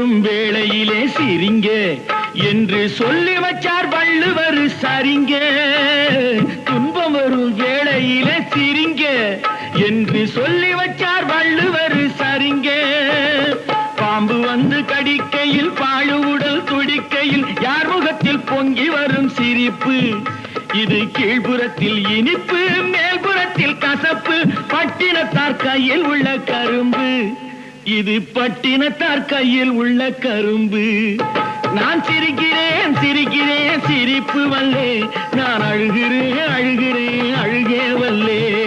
வேளையிலே சிரிங்க என்று சொல்லி வச்சார் வள்ளுவர் சரிங்க. துன்பம் வரும் வேளையிலே சிரிங்க என்று சொல்லி வச்சார் வள்ளுவர் சரிங்க. பாம்பு வந்து கடிக்கையில் பாழு உடல் துடிக்கையில் யார் முகத்தில் பொங்கி வரும் சிரிப்பு. இது கீழ்புறத்தில் இனிப்பு மேல்புறத்தில் கசப்பு. பட்டினத்தார் கையில் உள்ள கரும்பு. இது பட்டினத்தார் கையில் உள்ள கரும்பு. நான் சிரிக்கிறேன் சிரிக்கிறேன் சிரிப்பு வல்லே. நான் அழுகிறேன் அழுகிறேன் அழுகே வல்லே.